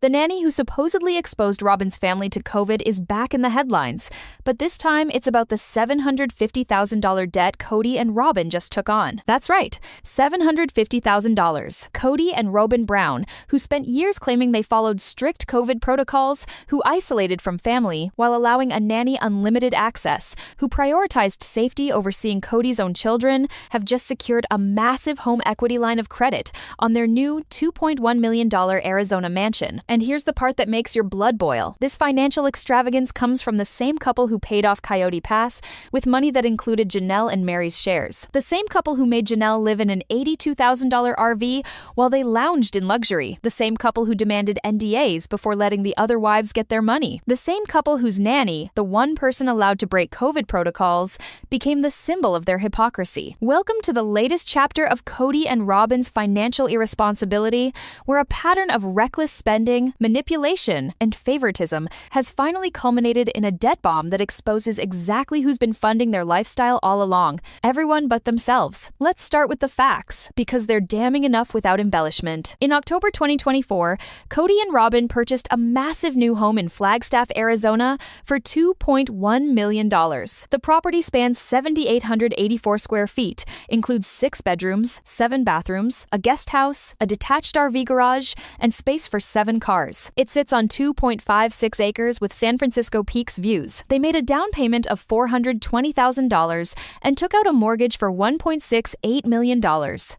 The nanny who supposedly exposed Robyn's family to COVID is back in the headlines, but this time it's about the $750,000 debt Kody and Robyn just took on. That's right, $750,000. Kody and Robyn Brown, who spent years claiming they followed strict COVID protocols, who isolated from family while allowing a nanny unlimited access, who prioritized safety over seeing Kody's own children, have just secured a massive home equity line of credit on their new $2.1 million Arizona mansion. And here's the part that makes your blood boil. This financial extravagance comes from the same couple who paid off Coyote Pass with money that included Janelle and Meri's shares. The same couple who made Janelle live in an $82,000 RV while they lounged in luxury. The same couple who demanded NDAs before letting the other wives get their money. The same couple whose nanny, the one person allowed to break COVID protocols, became the symbol of their hypocrisy. Welcome to the latest chapter of Kody and Robyn's financial irresponsibility, where a pattern of reckless spending, manipulation, and favoritism has finally culminated in a debt bomb that exposes exactly who's been funding their lifestyle all along: everyone but themselves. Let's start with the facts, because they're damning enough without embellishment. In October 2024, Kody and Robyn purchased a massive new home in Flagstaff, Arizona for $2.1 million. The property spans 7,884 square feet, includes 6 bedrooms, 7 bathrooms, a guest house, a detached RV garage, and space for 7 cars. It sits on 2.56 acres with San Francisco Peaks views. They made a down payment of $420,000 and took out a mortgage for $1.68 million.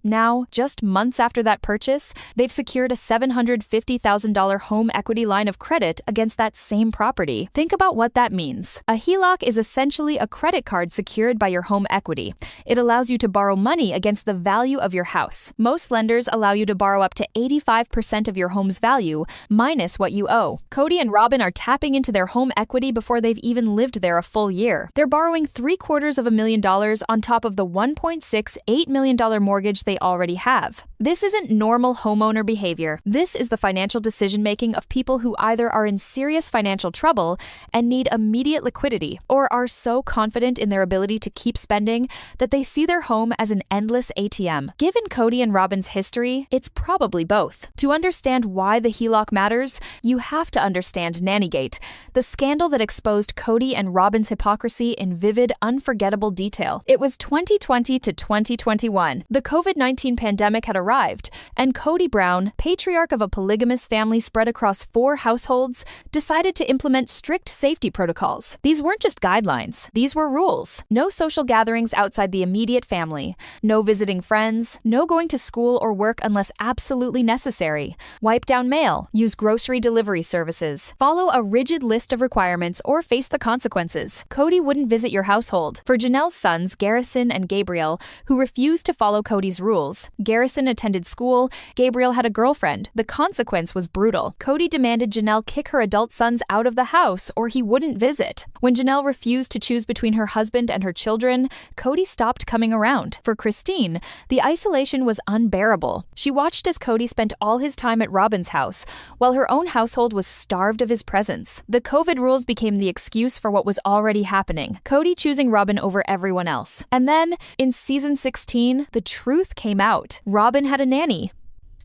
Now, just months after that purchase, they've secured a $750,000 home equity line of credit against that same property. Think about what that means. A HELOC is essentially a credit card secured by your home equity. It allows you to borrow money against the value of your house. Most lenders allow you to borrow up to 85% of your home's value, minus what you owe. Kody and Robyn are tapping into their home equity before they've even lived there a full year. They're borrowing $750,000 on top of the $1.68 million mortgage they already have. This isn't normal homeowner behavior. This is the financial decision-making of people who either are in serious financial trouble and need immediate liquidity, or are so confident in their ability to keep spending that they see their home as an endless ATM. Given Kody and Robyn's history, it's probably both. To understand why the HELOC matters, you have to understand Nannygate, the scandal that exposed Kody and Robyn's hypocrisy in vivid, unforgettable detail. It was 2020 to 2021. The COVID-19 pandemic had arrived, and Kody Brown, patriarch of a polygamous family spread across 4 households, decided to implement strict safety protocols. These weren't just guidelines, these were rules. No social gatherings outside the immediate family, no visiting friends, no going to school or work unless absolutely necessary, wipe down mail, use grocery delivery services, follow a rigid list of requirements, or face the consequences. Kody wouldn't visit your household. For Janelle's sons, Garrison and Gabriel, who refused to follow Kody's rules, Garrison attended school, Gabriel had a girlfriend. The consequence was brutal. Kody demanded Janelle kick her adult sons out of the house or he wouldn't visit. When Janelle refused to choose between her husband and her children, Kody stopped coming around. For Christine, the isolation was unbearable. She watched as Kody spent all his time at Robyn's house, while her own household was starved of his presence. The COVID rules became the excuse for what was already happening, Kody choosing Robyn over everyone else. And then, in season 16, the truth came out. Robyn had a nanny.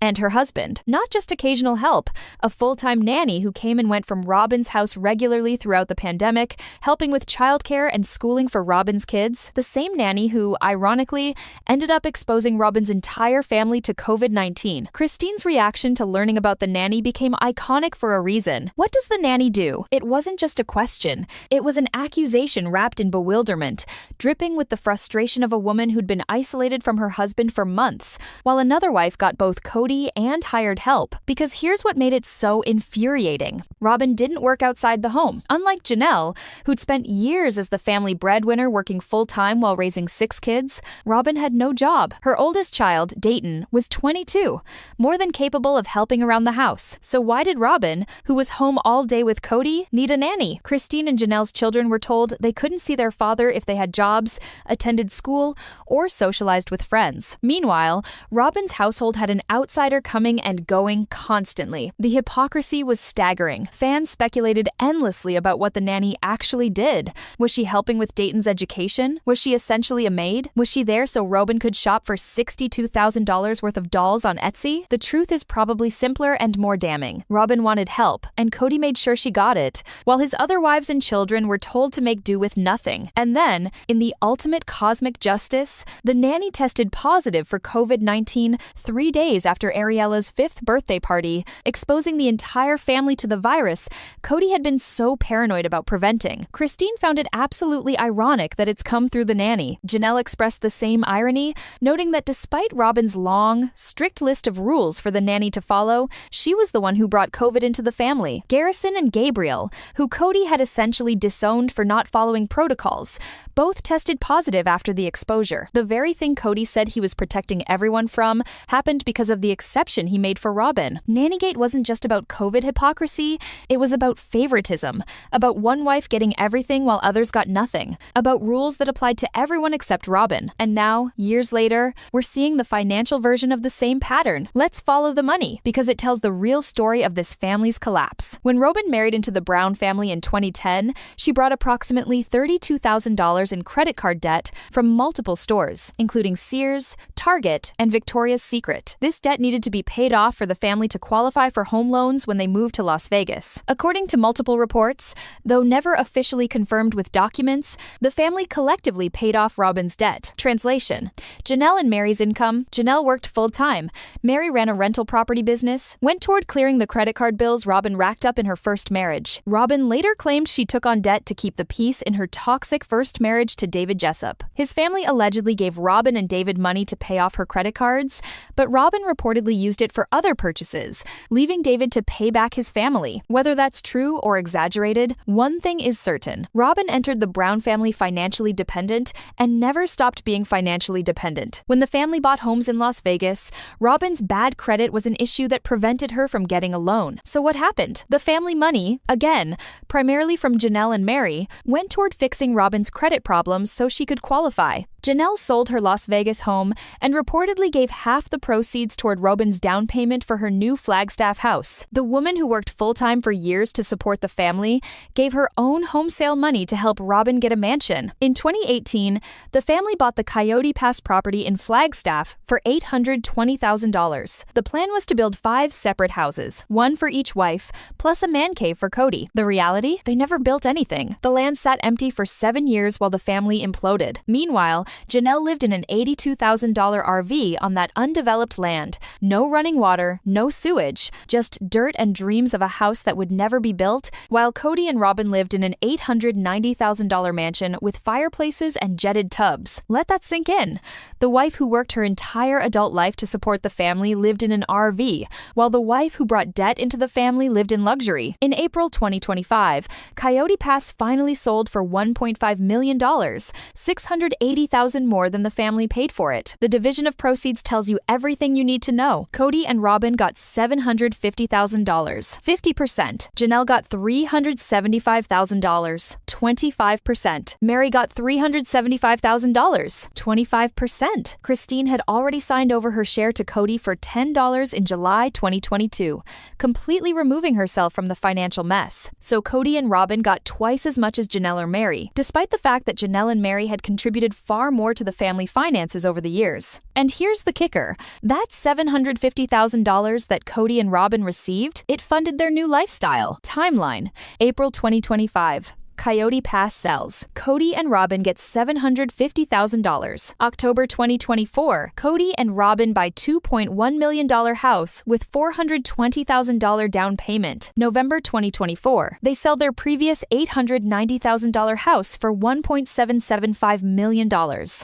And her husband. Not just occasional help, a full-time nanny who came and went from Robyn's house regularly throughout the pandemic, helping with childcare and schooling for Robyn's kids. The same nanny who, ironically, ended up exposing Robyn's entire family to COVID-19. Christine's reaction to learning about the nanny became iconic for a reason. What does the nanny do? It wasn't just a question. It was an accusation wrapped in bewilderment, dripping with the frustration of a woman who'd been isolated from her husband for months, while another wife got both Kody and hired help. Because here's what made it so infuriating. Robyn didn't work outside the home. Unlike Janelle, who'd spent years as the family breadwinner working full-time while raising 6 kids, Robyn had no job. Her oldest child, Dayton, was 22, more than capable of helping around the house. So why did Robyn, who was home all day with Kody, need a nanny? Christine and Janelle's children were told they couldn't see their father if they had jobs, attended school, or socialized with friends. Meanwhile, Robyn's household had an outside outsider coming and going constantly. The hypocrisy was staggering. Fans speculated endlessly about what the nanny actually did. Was she helping with Dayton's education? Was she essentially a maid? Was she there so Robyn could shop for $62,000 worth of dolls on Etsy? The truth is probably simpler and more damning. Robyn wanted help, and Kody made sure she got it, while his other wives and children were told to make do with nothing. And then, in the ultimate cosmic justice, the nanny tested positive for COVID-19 3 days after Ariella's 5th birthday party, exposing the entire family to the virus Kody had been so paranoid about preventing. Christine found it absolutely ironic that it's come through the nanny. Janelle expressed the same irony, noting that despite Robyn's long, strict list of rules for the nanny to follow, she was the one who brought COVID into the family. Garrison and Gabriel, who Kody had essentially disowned for not following protocols, both tested positive after the exposure. The very thing Kody said he was protecting everyone from happened because of the exception he made for Robyn. Nannygate wasn't just about COVID hypocrisy, it was about favoritism, about one wife getting everything while others got nothing, about rules that applied to everyone except Robyn. And now, years later, we're seeing the financial version of the same pattern. Let's follow the money, because it tells the real story of this family's collapse. When Robyn married into the Brown family in 2010, she brought approximately $32,000 in credit card debt from multiple stores, including Sears, Target, and Victoria's Secret. This debt needed to be paid off for the family to qualify for home loans when they moved to Las Vegas. According to multiple reports, though never officially confirmed with documents, the family collectively paid off Robyn's debt. Translation: Janelle and Meri's income. Janelle worked full-time. Meri ran a rental property business, went toward clearing the credit card bills Robyn racked up in her first marriage. Robyn later claimed she took on debt to keep the peace in her toxic first marriage to David Jessup. His family allegedly gave Robyn and David money to pay off her credit cards, but Robyn reportedly used it for other purchases, leaving David to pay back his family. Whether that's true or exaggerated, one thing is certain. Robyn entered the Brown family financially dependent and never stopped being financially dependent. When the family bought homes in Las Vegas, Robyn's bad credit was an issue that prevented her from getting a loan. So what happened? The family money, again, primarily from Janelle and Meri, went toward fixing Robyn's credit problems so she could qualify. Janelle sold her Las Vegas home and reportedly gave half the proceeds toward Robyn's down payment for her new Flagstaff house. The woman who worked full-time for years to support the family gave her own home sale money to help Robyn get a mansion. In 2018, the family bought the Coyote Pass property in Flagstaff for $820,000. The plan was to build 5 separate houses, one for each wife, plus a man cave for Kody. The reality? They never built anything. The land sat empty for 7 years while the family imploded. Meanwhile, Janelle lived in an $82,000 RV on that undeveloped land. No running water, no sewage, just dirt and dreams of a house that would never be built, while Kody and Robyn lived in an $890,000 mansion with fireplaces and jetted tubs. Let that sink in. The wife who worked her entire adult life to support the family lived in an RV, while the wife who brought debt into the family lived in luxury. In April 2025, Coyote Pass finally sold for $1.5 million, $680,000 more than the family paid for it. The division of proceeds tells you everything you need to know. Kody and Robyn got $750,000, 50%. Janelle got $375,000, 25%. Meri got $375,000, 25%. Christine had already signed over her share to Kody for $10 in July 2022, completely removing herself from the financial mess. So Kody and Robyn got twice as much as Janelle or Meri, despite the fact that Janelle and Meri had contributed far more to the family finances over the years. And here's the kicker. That $750,000 that Kody and Robyn received, it funded their new lifestyle. Timeline: April 2025. Coyote Pass sells. Kody and Robyn get $750,000. October 2024, Kody and Robyn buy $2.1 million house with $420,000 down payment. November 2024, they sell their previous $890,000 house for $1.775 million.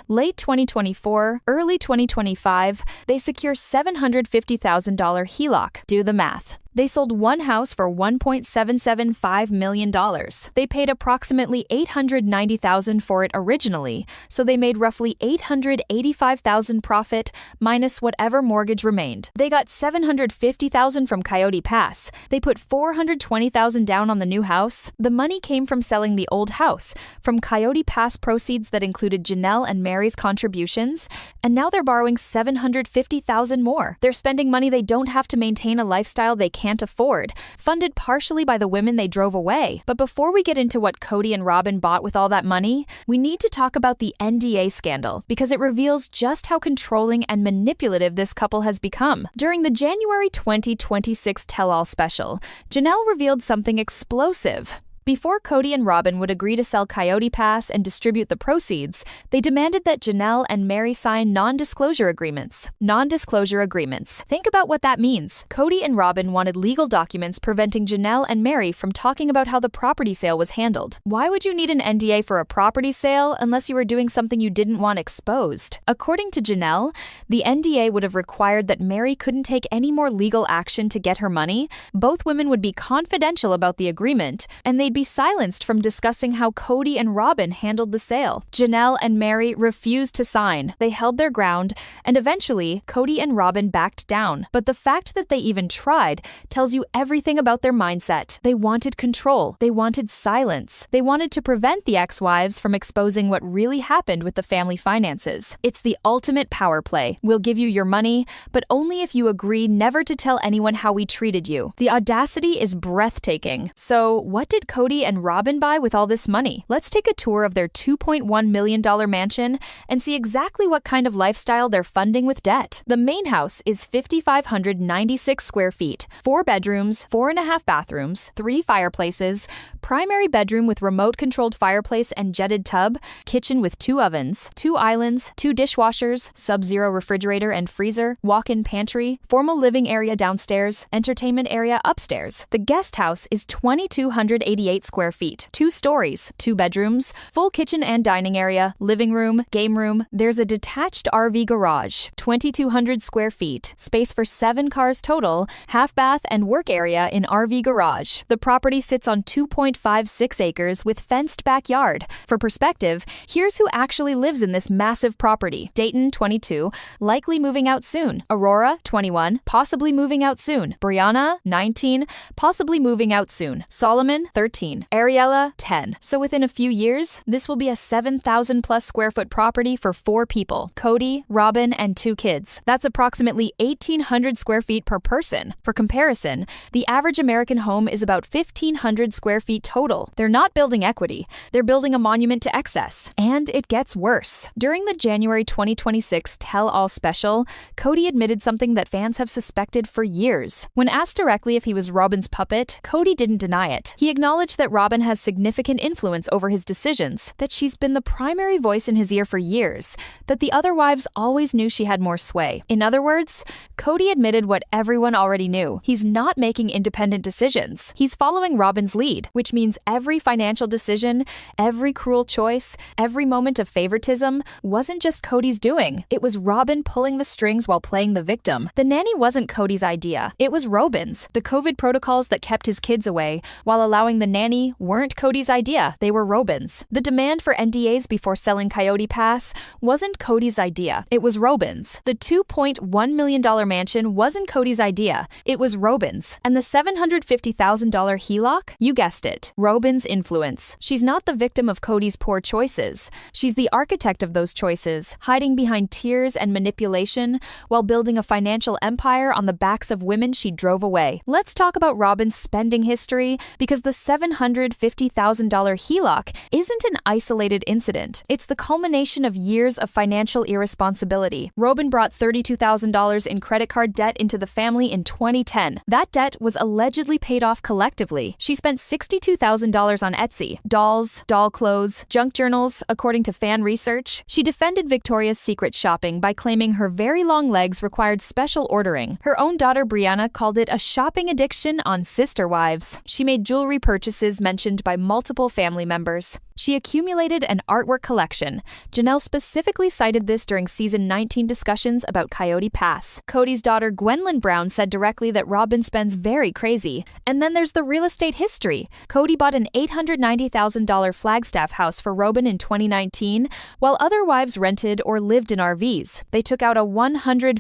Late 2024, early 2025, they secure $750,000 HELOC. Do the math. They sold one house for $1.775 million. They paid approximately $890,000 for it originally, so they made roughly $885,000 profit minus whatever mortgage remained. They got $750,000 from Coyote Pass. They put $420,000 down on the new house. The money came from selling the old house, from Coyote Pass proceeds that included Janelle and Meri's contributions, and now they're borrowing $750,000 more. They're spending money they don't have to maintain a lifestyle they can't afford, funded partially by the women they drove away. But before we get into what Kody and Robyn bought with all that money, we need to talk about the NDA scandal, because it reveals just how controlling and manipulative this couple has become. During the January 2026 tell-all special, Janelle revealed something explosive. Before Kody and Robyn would agree to sell Coyote Pass and distribute the proceeds, they demanded that Janelle and Meri sign non-disclosure agreements. Non-disclosure agreements. Think about what that means. Kody and Robyn wanted legal documents preventing Janelle and Meri from talking about how the property sale was handled. Why would you need an NDA for a property sale unless you were doing something you didn't want exposed? According to Janelle, the NDA would have required that Meri couldn't take any more legal action to get her money. Both women would be confidential about the agreement, and they'd be silenced from discussing how Kody and Robyn handled the sale. Janelle and Meri refused to sign. They held their ground, and eventually, Kody and Robyn backed down. But the fact that they even tried tells you everything about their mindset. They wanted control. They wanted silence. They wanted to prevent the ex-wives from exposing what really happened with the family finances. It's the ultimate power play. We'll give you your money, but only if you agree never to tell anyone how we treated you. The audacity is breathtaking. So, what did Kody and Robyn buy with all this money? Let's take a tour of their $2.1 million mansion and see exactly what kind of lifestyle they're funding with debt. The main house is 5,596 square feet, 4 bedrooms, 4.5 bathrooms, 3 fireplaces, primary bedroom with remote-controlled fireplace and jetted tub, kitchen with 2 ovens, 2 islands, 2 dishwashers, sub-zero refrigerator and freezer, walk-in pantry, formal living area downstairs, entertainment area upstairs. The guest house is 2,288 square feet, 2 stories, 2 bedrooms, full kitchen and dining area, living room, game room. There's a detached RV garage, 2,200 square feet, space for 7 cars total, half bath and work area in RV garage. The property sits on 2.56 acres with fenced backyard. For perspective, here's who actually lives in this massive property. Dayton, 22, likely moving out soon. Aurora, 21, possibly moving out soon. Brianna, 19, possibly moving out soon. Solomon, 13. Ariella, 10. So within a few years, this will be a 7,000 plus square foot property for 4 people. Kody, Robyn, and 2 kids. That's approximately 1,800 square feet per person. For comparison, the average American home is about 1,500 square feet total. They're not building equity. They're building a monument to excess. And it gets worse. During the January 2026 tell-all special, Kody admitted something that fans have suspected for years. When asked directly if he was Robyn's puppet, Kody didn't deny it. He acknowledged that Robyn has significant influence over his decisions, that she's been the primary voice in his ear for years, that the other wives always knew she had more sway. In other words, Kody admitted what everyone already knew. He's not making independent decisions. He's following Robyn's lead, which means every financial decision, every cruel choice, every moment of favoritism wasn't just Kody's doing. It was Robyn pulling the strings while playing the victim. The nanny wasn't Kody's idea. It was Robyn's. The COVID protocols that kept his kids away while allowing the nanny weren't Kody's idea. They were Robyn's. The demand for NDAs before selling Coyote Pass wasn't Kody's idea. It was Robyn's. The $2.1 million mansion wasn't Kody's idea. It was Robyn's. And the $750,000 HELOC? You guessed it. Robyn's influence. She's not the victim of Kody's poor choices. She's the architect of those choices, hiding behind tears and manipulation while building a financial empire on the backs of women she drove away. Let's talk about Robyn's spending history, because the $750,000 HELOC isn't an isolated incident. It's the culmination of years of financial irresponsibility. Robyn brought $32,000 in credit card debt into the family in 2010. That debt was allegedly paid off collectively. She spent $62,000 on Etsy, dolls, doll clothes, junk journals, according to fan research. She defended Victoria's Secret shopping by claiming her very long legs required special ordering. Her own daughter Brianna called it a shopping addiction on sister wives. She made jewelry purchases mentioned by multiple family members. She accumulated an artwork collection. Janelle specifically cited this during season 19 discussions about Coyote Pass. Kody's daughter Gwendolyn Brown said directly that Robyn spends very crazy. And then there's the real estate history. Kody bought an $890,000 Flagstaff house for Robyn in 2019, while other wives rented or lived in RVs. They took out a $150,000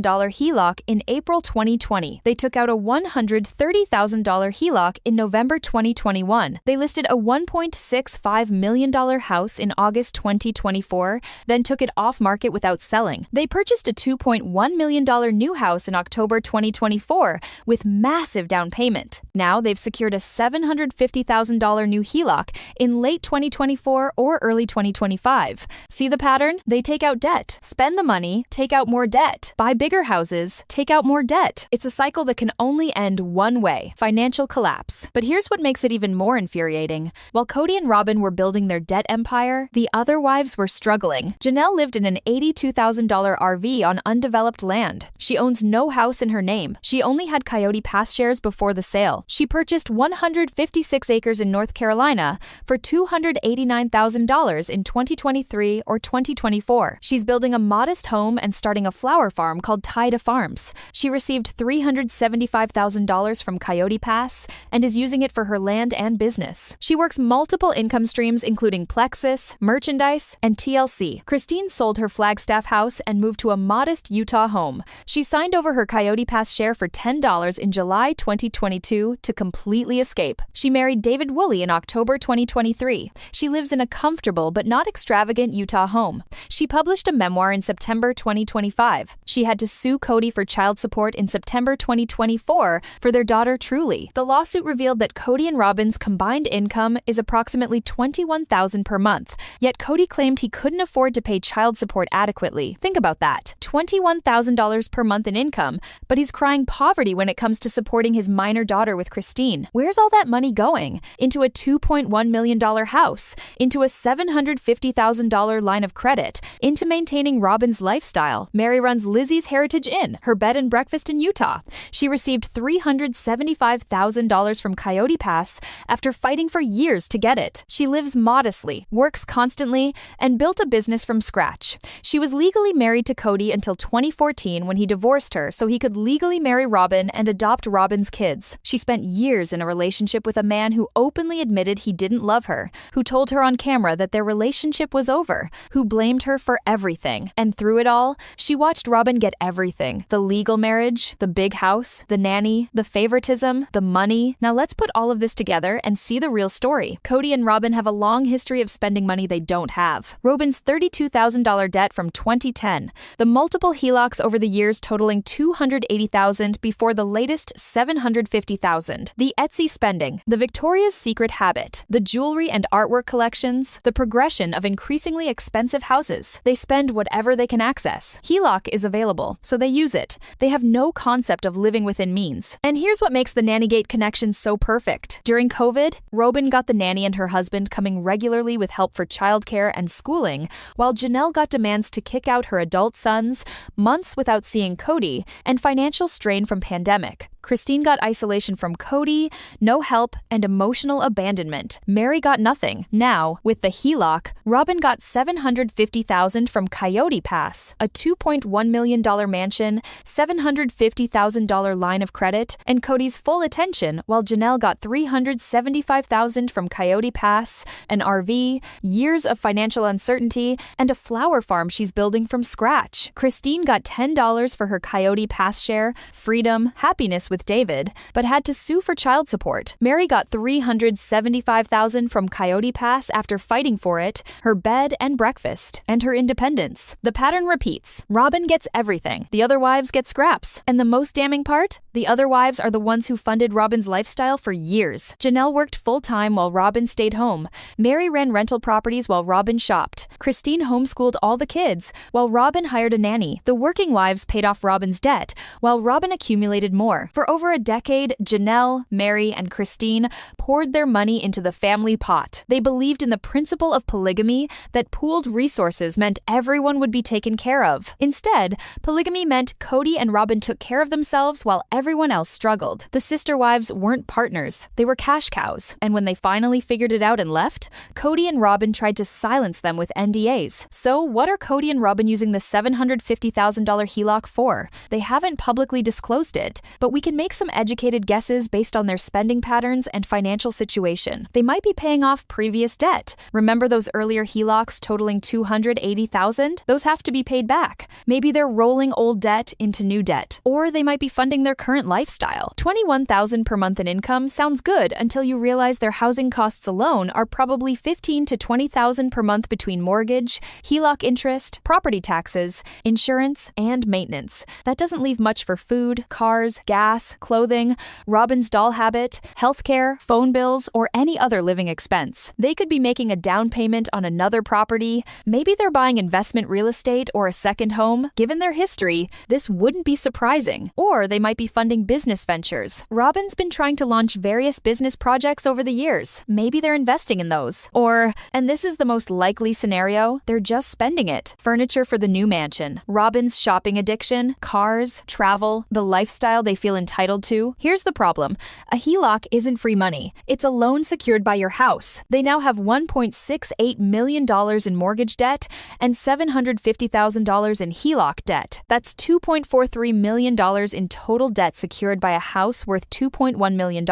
HELOC in April 2020. They took out a $130,000 HELOC in November 2021. They listed a $1.65 million house in August 2024, then took it off market without selling. They purchased a $2.1 million new house in October 2024 with massive down payment. Now they've secured a $750,000 new HELOC in late 2024 or early 2025. See the pattern? They take out debt, spend the money, take out more debt, buy bigger houses, take out more debt. It's a cycle that can only end one way: financial collapse. But here's what makes it even more infuriating. While Kody and Robyn were building their debt empire, the other wives were struggling. Janelle lived in an $82,000 RV on undeveloped land. She owns no house in her name. She only had Coyote Pass shares before the sale. She purchased 156 acres in North Carolina for $289,000 in 2023 or 2024. She's building a modest home and starting a flower farm called Tida Farms. She received $375,000 from Coyote Pass and is using it for her land and business. She works multiple income streams including Plexus, merchandise, and TLC. Christine sold her Flagstaff house and moved to a modest Utah home. She signed over her Coyote Pass share for $10 in July 2022 to completely escape. She married David Woolley in October 2023. She lives in a comfortable but not extravagant Utah home. She published a memoir in September 2025. She had to sue Kody for child support in September 2024 for their daughter Truly. The lawsuit revealed that Kody and Robyn's combined income is approximately $21,000 per month, yet Kody claimed he couldn't afford to pay child support adequately. Think about that. $21,000 per month in income, but he's crying poverty when it comes to supporting his minor daughter with Christine. Where's all that money going? Into a $2.1 million house, into a $750,000 line of credit, into maintaining Robyn's lifestyle. Meri runs Lizzie's Heritage Inn, her bed and breakfast in Utah. She received $375,000 from Coyote Pass after fighting for years to get it. She lives modestly, works constantly, and built a business from scratch. She was legally married to Kody until 2014 when he divorced her so he could legally marry Robyn and adopt Robyn's kids. She spent years in a relationship with a man who openly admitted he didn't love her, who told her on camera that their relationship was over, who blamed her for everything. And through it all, she watched Robyn get everything: the legal marriage, the big house, the nanny, the favoritism, the money. Now let's put all of this together and see the real story. Kody and Robyn have a long history of spending money they don't have. Robyn's $32,000 debt from 2010, the multiple HELOCs over the years totaling $280,000 before the latest $750,000, the Etsy spending, the Victoria's Secret habit, the jewelry and artwork collections, the progression of increasingly expensive houses. They spend whatever they can access. HELOC is available, so they use it. They have no concept of living within means. And here's what makes the Nannygate connection so perfect. During COVID, Robyn got the nanny and her husband coming regularly with help for childcare and schooling, while Janelle got demands to kick out her adult sons, months without seeing Kody, and financial strain from pandemic. Christine got isolation from Kody, no help, and emotional abandonment. Meri got nothing. Now, with the HELOC, Robyn got $750,000 from Coyote Pass, a $2.1 million mansion, $750,000 line of credit, and Kody's full attention, while Janelle got $375,000 from Coyote Pass, an RV, years of financial uncertainty, and a flower farm she's building from scratch. Christine got $10 for her Coyote Pass share, freedom, happiness with David, but had to sue for child support. Meri got $375,000 from Coyote Pass after fighting for it, her bed and breakfast, and her independence. The pattern repeats. Robyn gets everything. The other wives get scraps. And the most damning part? The other wives are the ones who funded Robyn's lifestyle for years. Janelle worked full-time while Robyn stayed home. Meri ran rental properties while Robyn shopped. Christine homeschooled all the kids, while Robyn hired a nanny. The working wives paid off Robyn's debt, while Robyn accumulated more. For over a decade, Janelle, Meri, and Christine poured their money into the family pot. They believed in the principle of polygamy, that pooled resources meant everyone would be taken care of. Instead, polygamy meant Kody and Robyn took care of themselves while everyone else struggled. The sister wives weren't partners, they were cash cows. And when they finally figured it out and left, Kody and Robyn tried to silence them with NDAs. So what are Kody and Robyn using the $750,000 HELOC for? They haven't publicly disclosed it, but we can make some educated guesses based on their spending patterns and financial situation. They might be paying off previous debt. Remember those earlier HELOCs totaling $280,000? Those have to be paid back. Maybe they're rolling old debt into new debt. Or they might be funding their current lifestyle. $21,000 per month in income sounds good until you realize their housing costs alone are probably $15,000 to $20,000 per month between mortgage, HELOC interest, property taxes, insurance, and maintenance. That doesn't leave much for food, cars, gas, clothing, Robyn's doll habit, healthcare, phone bills, or any other living expense. They could be making a down payment on another property. Maybe they're buying investment real estate or a second home. Given their history, this wouldn't be surprising. Or they might be funding business ventures. Robyn's been trying to launch various business projects over the years. Maybe they're investing in those. Or, and this is the most likely scenario, they're just spending it. Furniture for the new mansion, Robyn's shopping addiction, cars, travel, the lifestyle they feel entitled to. Here's the problem. A HELOC isn't free money. It's a loan secured by your house. They now have $1.68 million in mortgage debt and $750,000 in HELOC debt. That's $2.43 million in total debt secured by a house worth $2.1 million.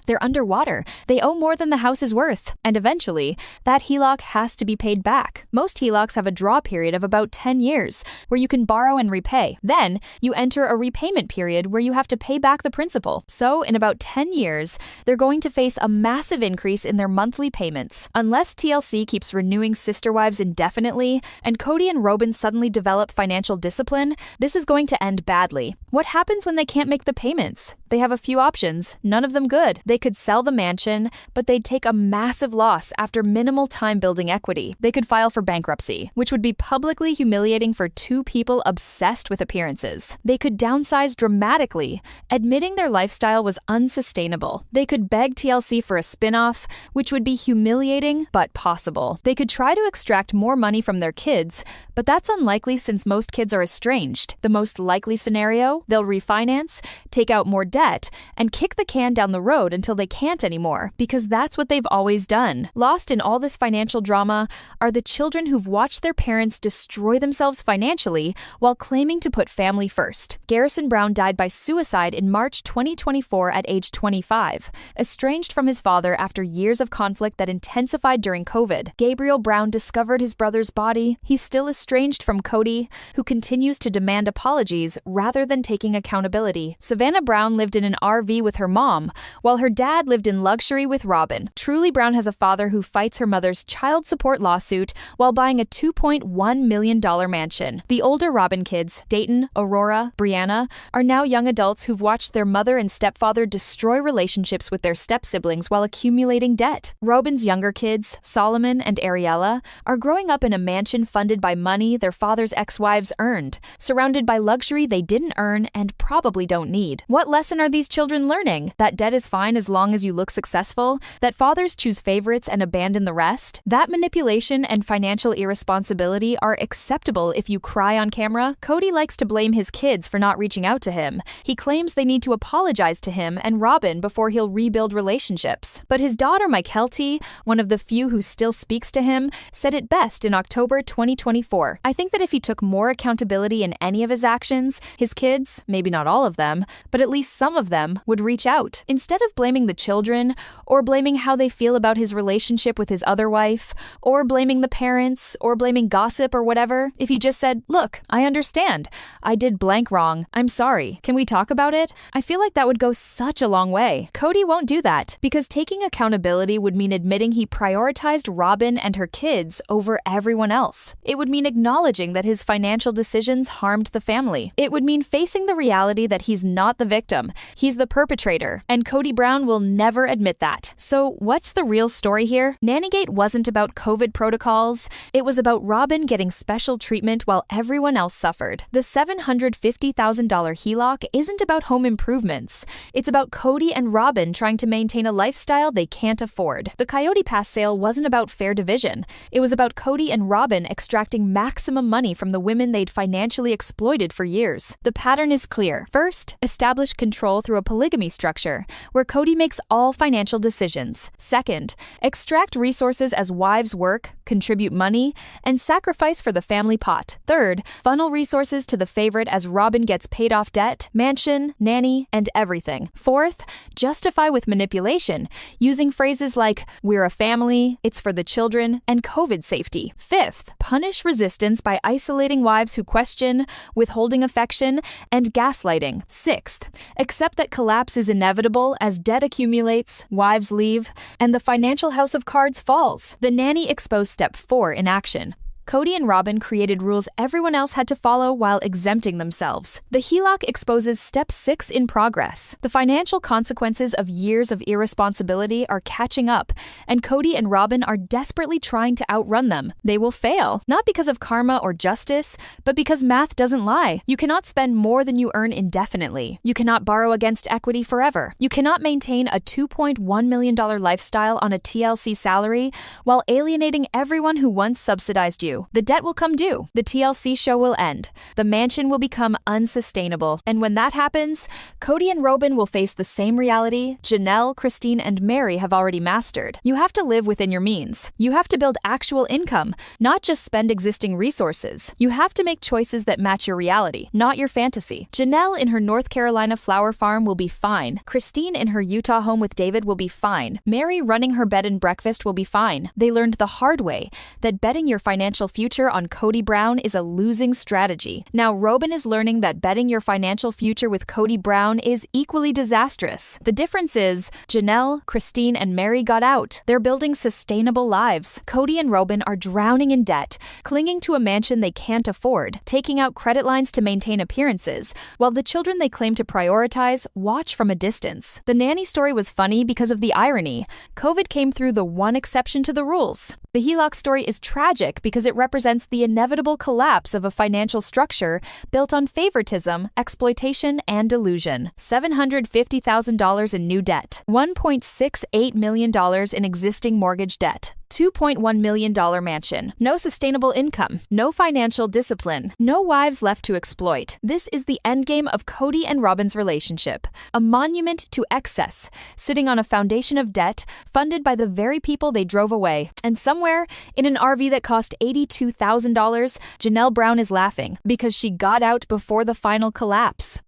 They're underwater. They owe more than the house is worth. And eventually, that HELOC has to be paid back. Most HELOCs have a draw period of about 10 years, where you can borrow and repay. Then, you enter a repayment period where you have to pay back the principal. So, in about 10 years, they're going to face a massive increase in their monthly payments. Unless TLC keeps renewing sister wives indefinitely, and Kody and Robyn suddenly develop financial discipline, this is going to end badly. What happens when they can't make the payments? They have a few options, none of them good. They could sell the mansion, but they'd take a massive loss after minimal time building equity. They could file for bankruptcy, which would be publicly humiliating for two people obsessed with appearances. They could downsize dramatically, admitting their lifestyle was unsustainable. They could beg TLC for a spin-off, which would be humiliating but possible. They could try to extract more money from their kids, but that's unlikely since most kids are estranged. The most likely scenario, they'll refinance, take out more debt, and kick the can down the road until they can't anymore, because that's what they've always done. Lost in all this financial drama are the children who've watched their parents destroy themselves financially while claiming to put family first. Garrison Brown died by suicide in March 2024 at age 25, estranged from his father after years of conflict that intensified during COVID. Gabriel Brown discovered his brother's body. He's still estranged from Kody, who continues to demand apologies rather than taking accountability. Savannah Brown lived in an RV with her mom, while her dad lived in luxury with Robyn. Truly Brown has a father who fights her mother's child support lawsuit while buying a $2.1 million mansion. The older Robyn kids, Dayton, Aurora, Brianna, are now young adults who've watched their mother and stepfather destroy relationships with their step-siblings while accumulating debt. Robyn's younger kids, Solomon and Ariella, are growing up in a mansion funded by money their father's ex-wives earned, surrounded by luxury they didn't earn and probably don't need. What lesson are these children learning? That debt is fine as long as you look successful? That fathers choose favorites and abandon the rest? That manipulation and financial irresponsibility are acceptable if you cry on camera? Kody likes to blame his kids for not reaching out to him. He claims they need to apologize to him and Robyn before he'll rebuild relationships. But his daughter Mykelti, one of the few who still speaks to him, said it best in October 2024. I think that if he took more accountability in any of his actions, his kids, maybe not all of them, but at least some of them, would reach out. Instead of blaming the children, or blaming how they feel about his relationship with his other wife, or blaming the parents, or blaming gossip or whatever, if he just said, "Look, I understand. I did blank wrong. I'm sorry. Can we talk about it?" I feel like that would go such a long way. Kody won't do that, because taking accountability would mean admitting he prioritized Robyn and her kids over everyone else. It would mean acknowledging that his financial decisions harmed the family. It would mean facing the reality that he's not the victim, he's the perpetrator, and Kody Brown will never admit that. So what's the real story here? Nannygate wasn't about COVID protocols, it was about Robyn getting special treatment while everyone else suffered. The $750,000 HELOC isn't about home improvements. It's about Kody and Robyn trying to maintain a lifestyle they can't afford. The Coyote Pass sale wasn't about fair division. It was about Kody and Robyn extracting maximum money from the women they'd financially exploited for years. The pattern is clear. First, First, establish control through a polygamy structure, where Kody makes all financial decisions. Second, extract resources as wives work, contribute money, and sacrifice for the family pot. Third, funnel resources to the favorite as Robyn gets paid off debt, mansion, nanny, and everything. Fourth, justify with manipulation, using phrases like, "we're a family," "it's for the children," and COVID safety. Fifth, punish resistance by isolating wives who question, withholding affection, and gaslighting. Sixth, accept that collapse is inevitable as debt accumulates, wives leave, and the financial house of cards falls. The nanny exposed step 4 in action. Kody and Robyn created rules everyone else had to follow while exempting themselves. The HELOC exposes step 6 in progress. The financial consequences of years of irresponsibility are catching up, and Kody and Robyn are desperately trying to outrun them. They will fail, not because of karma or justice, but because math doesn't lie. You cannot spend more than you earn indefinitely. You cannot borrow against equity forever. You cannot maintain a $2.1 million lifestyle on a TLC salary while alienating everyone who once subsidized you. The debt will come due. The TLC show will end. The mansion will become unsustainable. And when that happens, Kody and Robyn will face the same reality Janelle, Christine, and Meri have already mastered. You have to live within your means. You have to build actual income, not just spend existing resources. You have to make choices that match your reality, not your fantasy. Janelle in her North Carolina flower farm will be fine. Christine in her Utah home with David will be fine. Meri running her bed and breakfast will be fine. They learned the hard way that betting your financial future on Kody Brown is a losing strategy. Now Robyn is learning that betting your financial future with Kody Brown is equally disastrous. The difference is Janelle, Christine, and Meri got out. They're building sustainable lives. Kody and Robyn are drowning in debt, clinging to a mansion they can't afford, taking out credit lines to maintain appearances, while the children they claim to prioritize watch from a distance. The nanny story was funny because of the irony. COVID came through the one exception to the rules. The HELOC story is tragic because it represents the inevitable collapse of a financial structure built on favoritism, exploitation, and delusion. $750,000 in new debt, $1.68 million in existing mortgage debt, $2.1 million mansion, no sustainable income, no financial discipline, no wives left to exploit. This is the endgame of Kody and Robyn's relationship, a monument to excess, sitting on a foundation of debt funded by the very people they drove away. And somewhere, in an RV that cost $82,000, Janelle Brown is laughing because she got out before the final collapse.